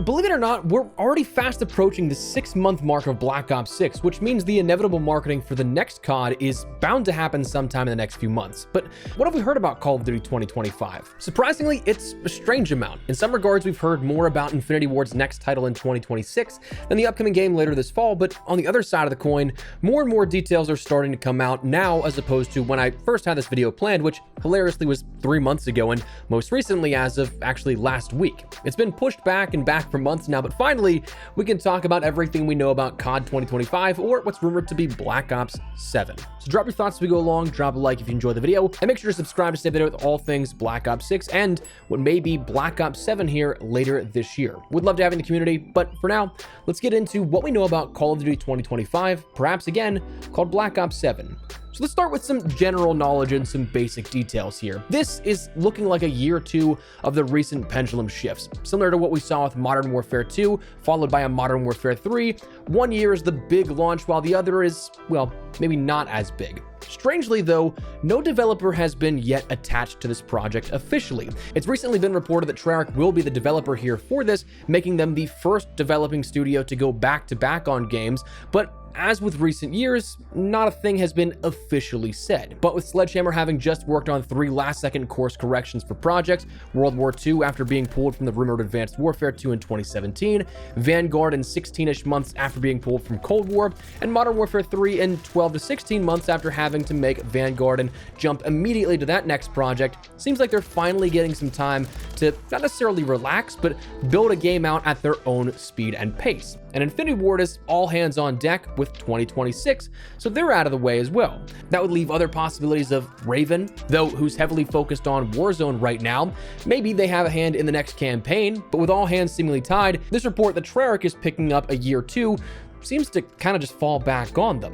believe it or not, we're already fast approaching the 6-month mark of Black Ops 6, which means the inevitable marketing for the next COD is bound to happen sometime in the next few months. But what have we heard about Call of Duty 2025? Surprisingly, it's a strange amount. In some regards, we've heard more about Infinity Ward's next title in 2026 than the upcoming game later this fall, but on the other side of the coin, more and more details are starting to come out now as opposed to when I first had this video planned, which hilariously was 3 months ago, and most recently as of actually last week. It's been pushed back and back for months now, but finally, we can talk about everything we know about COD 2025, or what's rumored to be Black Ops 7. So drop your thoughts as we go along, drop a like if you enjoyed the video, and make sure to subscribe to stay up to date with all things Black Ops 6 and what may be Black Ops 7 here later this year. Would love to have you in the community, but for now, let's get into what we know about Call of Duty 2025, perhaps again, called Black Ops 7. So let's start with some general knowledge and some basic details here. This is looking like a year or two of the recent pendulum shifts, similar to what we saw with Modern Warfare 2, followed by a Modern Warfare 3. 1 year is the big launch, while the other is, well, maybe not as big. Strangely though, no developer has been yet attached to this project officially. It's recently been reported that Treyarch will be the developer here for this, making them the first developing studio to go back-to-back on games, but as with recent years, not a thing has been officially said. But with Sledgehammer having just worked on 3 last-second course corrections for projects, World War II after being pulled from the rumored Advanced Warfare 2 in 2017, Vanguard in 16-ish months after being pulled from Cold War, and Modern Warfare 3 in 12 to 16 months after having to make Vanguard and jump immediately to that next project, seems like they're finally getting some time to not necessarily relax, but build a game out at their own speed and pace. And Infinity Ward is all hands on deck with 2026, so they're out of the way as well. That would leave other possibilities of Raven, though who's heavily focused on Warzone right now. Maybe they have a hand in the next campaign, but with all hands seemingly tied, this report that Treyarch is picking up a year 2 seems to kind of just fall back on them.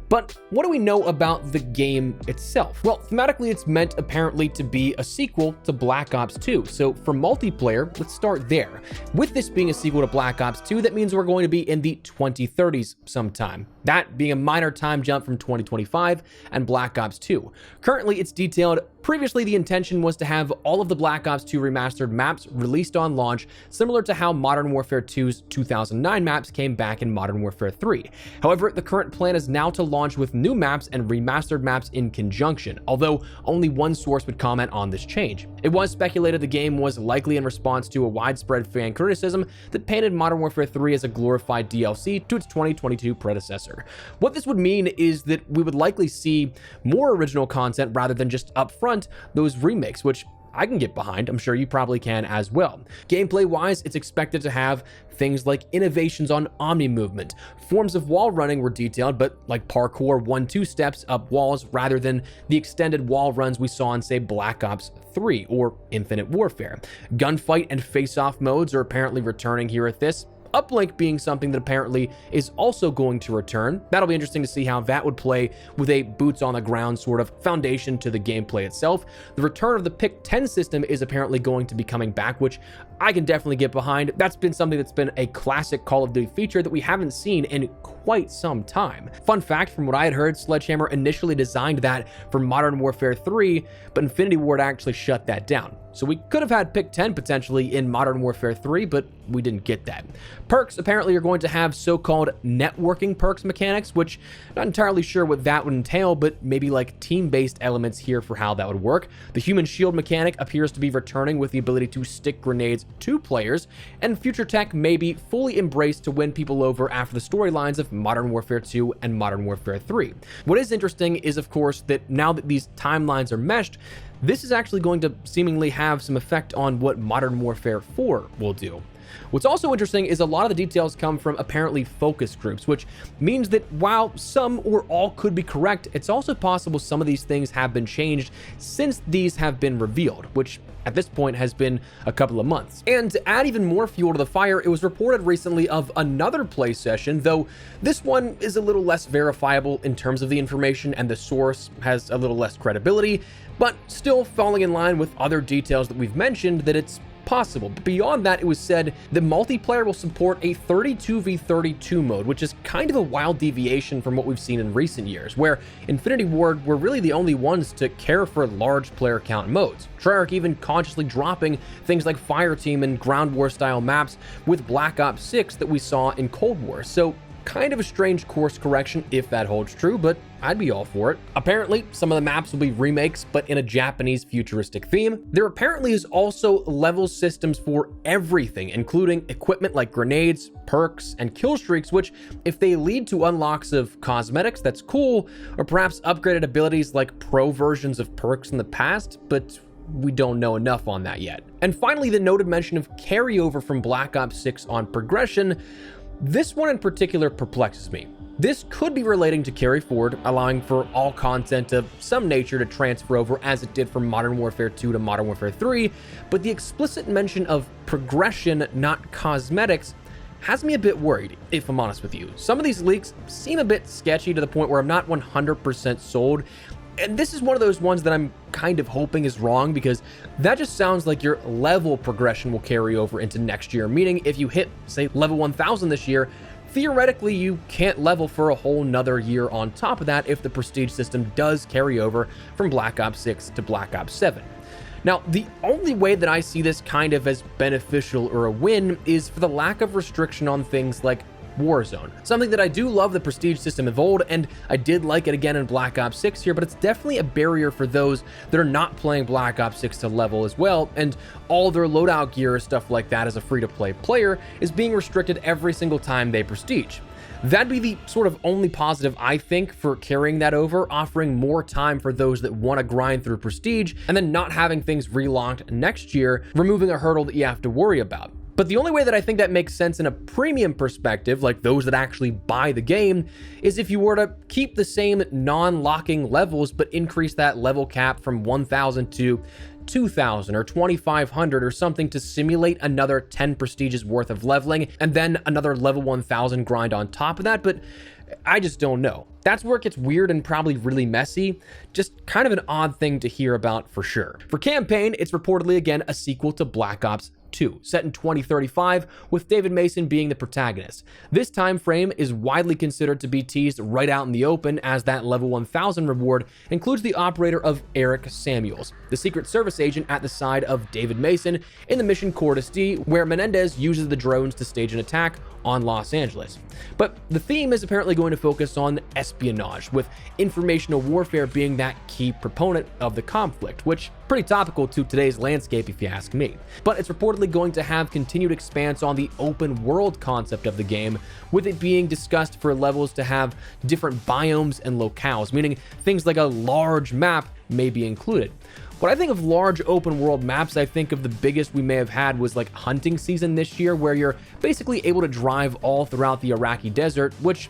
But what do we know about the game itself? Well, thematically, it's meant apparently to be a sequel to Black Ops 2. So for multiplayer, let's start there. With this being a sequel to Black Ops 2, that means we're going to be in the 2030s sometime. That being a minor time jump from 2025 and Black Ops 2. Currently, it's detailed. Previously, the intention was to have all of the Black Ops 2 remastered maps released on launch, similar to how Modern Warfare 2's 2009 maps came back in Modern Warfare 3. However, the current plan is now to launch with new maps and remastered maps in conjunction, although only one source would comment on this change. It was speculated the game was likely in response to a widespread fan criticism that painted Modern Warfare 3 as a glorified DLC to its 2022 predecessor. What this would mean is that we would likely see more original content rather than just upfront those remakes, which I can get behind. I'm sure you probably can as well. Gameplay wise, it's expected to have things like innovations on omni movement. Forms of wall running were detailed, but like parkour 1-2 steps up walls rather than the extended wall runs we saw in, say, Black Ops 3 or Infinite Warfare. Gunfight and face-off modes are apparently returning here at this. Uplink being something that apparently is also going to return. That'll be interesting to see how that would play with a boots on the ground sort of foundation to the gameplay itself. The return of the Pick 10 system is apparently going to be coming back, which I can definitely get behind. That's been something that's been a classic Call of Duty feature that we haven't seen in quite some time. Fun fact, from what I had heard, Sledgehammer initially designed that for Modern Warfare 3, but Infinity Ward actually shut that down. So we could have had Pick 10 potentially in Modern Warfare 3, but we didn't get that. Perks apparently are going to have so-called networking perks mechanics, which I'm not entirely sure what that would entail, but maybe like team-based elements here for how that would work. The human shield mechanic appears to be returning with the ability to stick grenades to players, and future tech may be fully embraced to win people over after the storylines of Modern Warfare 2 and Modern Warfare 3. What is interesting is, of course, that now that these timelines are meshed, this is actually going to seemingly have some effect on what Modern Warfare 4 will do. What's also interesting is a lot of the details come from apparently focus groups, which means that while some or all could be correct, it's also possible some of these things have been changed since these have been revealed, which at this point has been a couple of months. And to add even more fuel to the fire, it was reported recently of another play session, though this one is a little less verifiable in terms of the information and the source has a little less credibility, but still falling in line with other details that we've mentioned that it's possible. But beyond that, it was said the multiplayer will support a 32v32 mode, which is kind of a wild deviation from what we've seen in recent years, where Infinity Ward were really the only ones to care for large player count modes. Treyarch even consciously dropping things like Fireteam and Ground War style maps with Black Ops 6 that we saw in Cold War. So kind of a strange course correction if that holds true, but I'd be all for it. Apparently, some of the maps will be remakes, but in a Japanese futuristic theme. There apparently is also level systems for everything, including equipment like grenades, perks, and kill streaks, which, if they lead to unlocks of cosmetics, that's cool, or perhaps upgraded abilities like pro versions of perks in the past, but we don't know enough on that yet. And finally, the noted mention of carryover from Black Ops 6 on progression. This one in particular perplexes me. This could be relating to carry forward, allowing for all content of some nature to transfer over as it did from Modern Warfare 2 to Modern Warfare 3, but the explicit mention of progression, not cosmetics, has me a bit worried, if I'm honest with you. Some of these leaks seem a bit sketchy to the point where I'm not 100% sold. And this is one of those ones that I'm kind of hoping is wrong, because that just sounds like your level progression will carry over into next year, meaning if you hit, say, level 1000 this year, theoretically you can't level for a whole nother year on top of that if the prestige system does carry over from Black Ops 6 to Black Ops 7. Now, the only way that I see this kind of as beneficial or a win is for the lack of restriction on things like Warzone. Something that I do love the prestige system of old, and I did like it again in Black Ops 6 here, but it's definitely a barrier for those that are not playing Black Ops 6 to level as well, and all their loadout gear or stuff like that as a free-to-play player is being restricted every single time they prestige. That'd be the sort of only positive, I think, for carrying that over, offering more time for those that want to grind through prestige, and then not having things relocked next year, removing a hurdle that you have to worry about. But the only way that I think that makes sense in a premium perspective, like those that actually buy the game, is if you were to keep the same non-locking levels, but increase that level cap from 1,000 to 2,000 or 2,500 or something to simulate another 10 prestiges worth of leveling, and then another level 1,000 grind on top of that. But I just don't know. That's where it gets weird and probably really messy. Just kind of an odd thing to hear about for sure. For campaign, it's reportedly again a sequel to Black Ops 2, set in 2035, with David Mason being the protagonist. This time frame is widely considered to be teased right out in the open, as that level 1000 reward includes the operator of Eric Samuels, the Secret Service agent at the side of David Mason in the mission Cordes D, where Menendez uses the drones to stage an attack on Los Angeles. But the theme is apparently going to focus on espionage, with informational warfare being that key proponent of the conflict, which pretty topical to today's landscape if you ask me. But it's reportedly going to have continued expanse on the open world concept of the game, with it being discussed for levels to have different biomes and locales, meaning things like a large map may be included. When I think of large open world maps, I think of the biggest we may have had was like hunting season this year, where you're basically able to drive all throughout the Iraqi desert, which,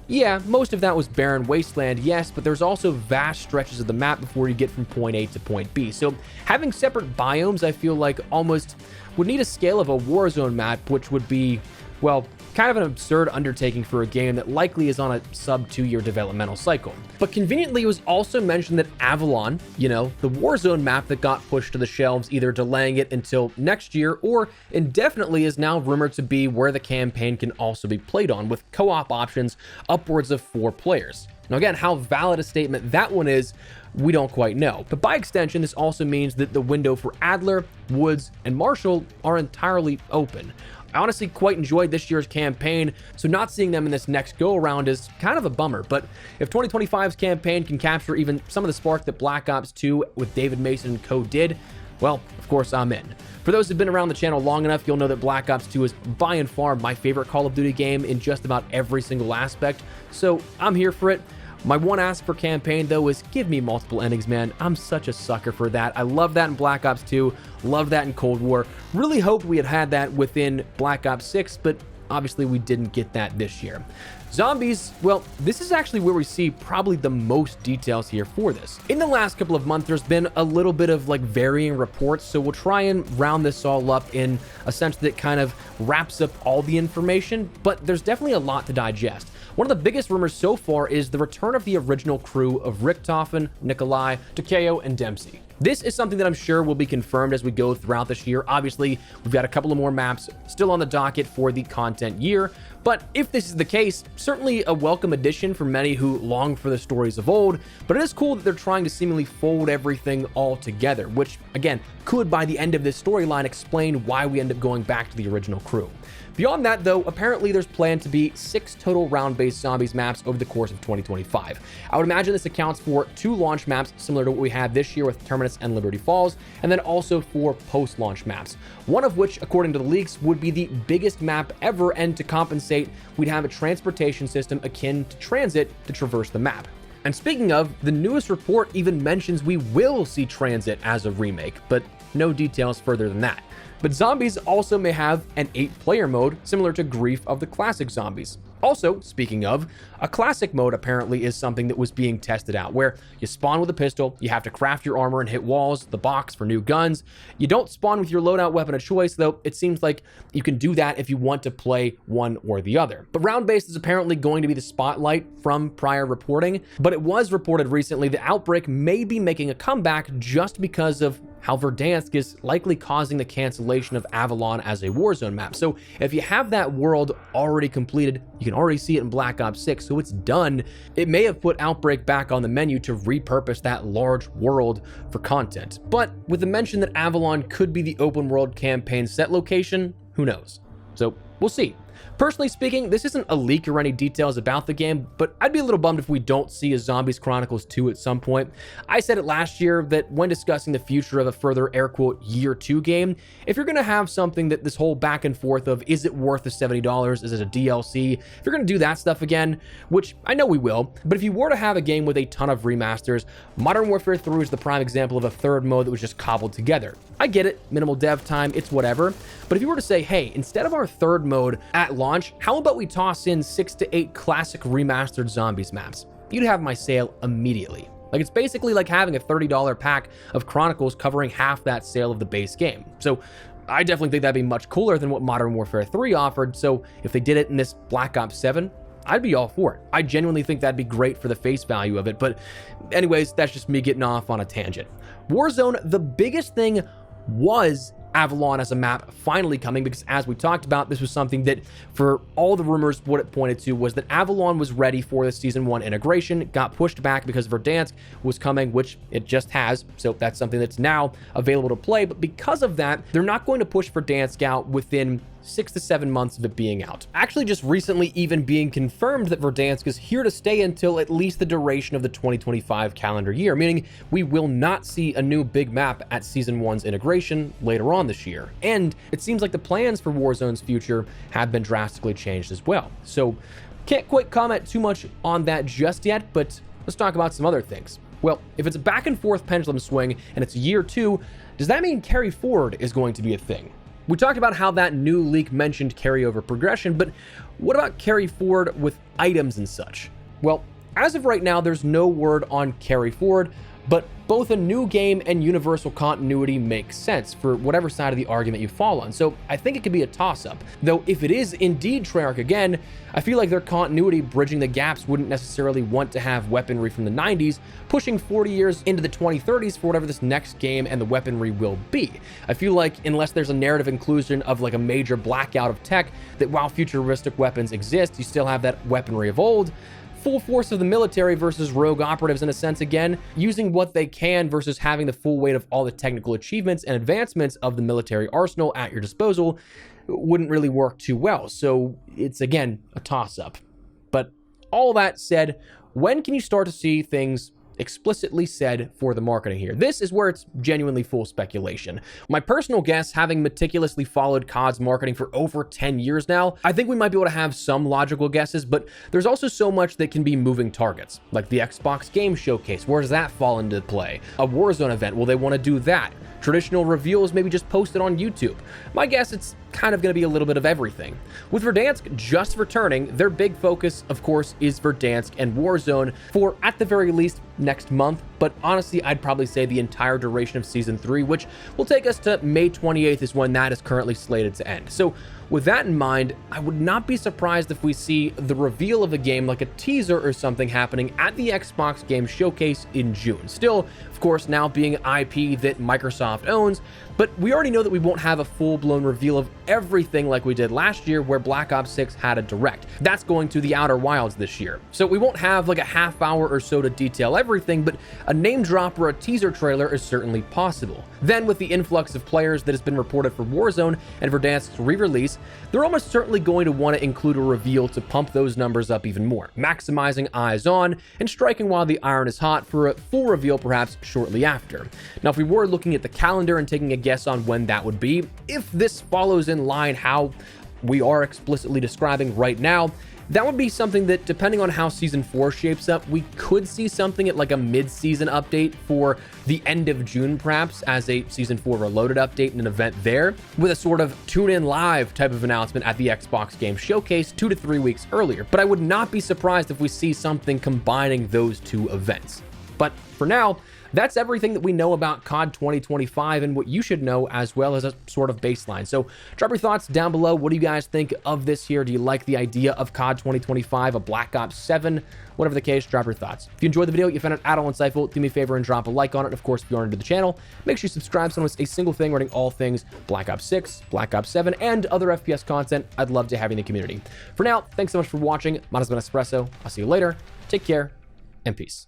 yeah, most of that was barren wasteland, yes, but there's also vast stretches of the map before you get from point A to point B. So having separate biomes, I feel like almost would need a scale of a Warzone map, which would be, well, kind of an absurd undertaking for a game that likely is on a sub 2-year developmental cycle. But conveniently, it was also mentioned that Avalon, the Warzone map that got pushed to the shelves, either delaying it until next year or indefinitely, is now rumored to be where the campaign can also be played on, with co-op options upwards of 4 players. Now again, how valid a statement that one is, we don't quite know. But by extension, this also means that the window for Adler, Woods, and Marshall are entirely open. I honestly quite enjoyed this year's campaign, so not seeing them in this next go-around is kind of a bummer. But if 2025's campaign can capture even some of the spark that Black Ops 2 with David Mason and co did, well, of course I'm in. For those who've been around the channel long enough, you'll know that Black Ops 2 is by and far my favorite Call of Duty game in just about every single aspect, so I'm here for it. My one ask for campaign, though, is give me multiple endings, man. I'm such a sucker for that. I love that in Black Ops 2, love that in Cold War. Really hoped we had had that within Black Ops 6, but obviously we didn't get that this year. Zombies, well, this is actually where we see probably the most details here for this. In the last couple of months, there's been a little bit of like varying reports, so we'll try and round this all up in a sense that kind of wraps up all the information, but there's definitely a lot to digest. One of the biggest rumors so far is the return of the original crew of Richtofen, Nikolai, Takeo, and Dempsey. This is something that I'm sure will be confirmed as we go throughout this year. Obviously, we've got a couple of more maps still on the docket for the content year, but if this is the case, certainly a welcome addition for many who long for the stories of old, but it is cool that they're trying to seemingly fold everything all together, which, again, could by the end of this storyline explain why we end up going back to the original crew. Beyond that, though, apparently there's planned to be 6 total round-based zombies maps over the course of 2025. I would imagine this accounts for 2 launch maps similar to what we had this year with Terminus and Liberty Falls, and then also 4 post-launch maps, one of which, according to the leaks, would be the biggest map ever, and to compensate, we'd have a transportation system akin to transit to traverse the map. And speaking of, the newest report even mentions we will see transit as a remake, but no details further than that. But zombies also may have an 8-player mode, similar to Grief of the classic zombies. Also, speaking of, a classic mode apparently is something that was being tested out, where you spawn with a pistol, you have to craft your armor and hit walls, the box for new guns. You don't spawn with your loadout weapon of choice, though it seems like you can do that if you want to play one or the other. But round-based is apparently going to be the spotlight from prior reporting, but it was reported recently that Outbreak may be making a comeback just because of how Verdansk is likely causing the cancellation of Avalon as a Warzone map. So if you have that world already completed, you can already see it in Black Ops 6, so it's done. It may have put Outbreak back on the menu to repurpose that large world for content. But with the mention that Avalon could be the open world campaign set location, who knows? So we'll see. Personally speaking, this isn't a leak or any details about the game, but I'd be a little bummed if we don't see a Zombies Chronicles 2 at some point. I said it last year that when discussing the future of a further air quote year 2 game, if you're going to have something that this whole back and forth of is it worth the $70, is it a DLC, if you're going to do that stuff again, which I know we will, but if you were to have a game with a ton of remasters, Modern Warfare 3 is the prime example of a third mode that was just cobbled together. I get it, minimal dev time, it's whatever, but if you were to say, hey, instead of our third mode at launch, how about we toss in 6 to 8 classic remastered zombies maps? You'd have my sale immediately. Like, it's basically like having a $30 pack of Chronicles covering half that sale of the base game. So I definitely think that'd be much cooler than what Modern Warfare 3 offered. So if they did it in this Black Ops 7, I'd be all for it. I genuinely think that'd be great for the face value of it. But anyways, that's just me getting off on a tangent. Warzone, the biggest thing was Avalon as a map finally coming, because as we talked about, this was something that for all the rumors, what it pointed to was that Avalon was ready for the season 1 integration, got pushed back because Verdansk was coming, which it just has. So that's something that's now available to play. But because of that, they're not going to push Verdansk out within 6 to 7 months of it being out. Actually, just recently even being confirmed that Verdansk is here to stay until at least the duration of the 2025 calendar year, meaning we will not see a new big map at Season 1's integration later on this year. And it seems like the plans for Warzone's future have been drastically changed as well. So can't quite comment too much on that just yet, but let's talk about some other things. Well, if it's a back and forth pendulum swing and it's year 2, does that mean carry forward is going to be a thing? We talked about how that new leak mentioned carryover progression, but what about carry forward with items and such? Well, as of right now, there's no word on carry forward, but both a new game and universal continuity makes sense for whatever side of the argument you fall on. So I think it could be a toss-up. Though if it is indeed Treyarch again, I feel like their continuity bridging the gaps wouldn't necessarily want to have weaponry from the 90s pushing 40 years into the 2030s for whatever this next game and the weaponry will be. I feel like unless there's a narrative inclusion of like a major blackout of tech, that while futuristic weapons exist, you still have that weaponry of old. Full force of the military versus rogue operatives in a sense again, using what they can versus having the full weight of all the technical achievements and advancements of the military arsenal at your disposal wouldn't really work too well. So it's again a toss-up. But all that said, when can you start to see things explicitly said for the marketing here? This is where it's genuinely full speculation. My personal guess, having meticulously followed COD's marketing for over 10 years now, I think we might be able to have some logical guesses, but there's also so much that can be moving targets, like the Xbox Game Showcase. Where does that fall into play? A Warzone event, will they want to do that? Traditional reveals maybe just posted on YouTube. My guess, it's kind of going to be a little bit of everything. With Verdansk just returning, their big focus, of course, is Verdansk and Warzone for, at the very least, next month, but honestly, I'd probably say the entire duration of Season 3, which will take us to May 28th is when that is currently slated to end. So with that in mind, I would not be surprised if we see the reveal of a game like a teaser or something happening at the Xbox Game Showcase in June. Still, of course, now being IP that Microsoft owns, but we already know that we won't have a full-blown reveal of everything like we did last year where Black Ops 6 had a direct. That's going to the Outer Wilds this year. So we won't have like a half hour or so to detail everything, but a name drop or a teaser trailer is certainly possible. Then with the influx of players that has been reported for Warzone and Verdansk's re-release, they're almost certainly going to want to include a reveal to pump those numbers up even more, maximizing eyes on and striking while the iron is hot for a full reveal perhaps shortly after. Now, if we were looking at the calendar and taking a guess on when that would be, if this follows in line how we are explicitly describing right now, that would be something that, depending on how Season 4 shapes up, we could see something at like a mid-season update for the end of June, perhaps, as a Season 4 Reloaded update and an event there, with a sort of tune-in live type of announcement at the Xbox Game Showcase 2 to 3 weeks earlier. But I would not be surprised if we see something combining those two events. But for now, that's everything that we know about COD 2025 and what you should know, as well as a sort of baseline. So drop your thoughts down below. What do you guys think of this here? Do you like the idea of COD 2025, a Black Ops 7? Whatever the case, drop your thoughts. If you enjoyed the video, you found it at all insightful, do me a favor and drop a like on it. Of course, if you aren't new to the channel, make sure you subscribe so don't miss a single thing regarding all things Black Ops 6, Black Ops 7, and other FPS content. I'd love to have you in the community. For now, thanks so much for watching. Mine has been Espresso. I'll see you later. Take care and peace.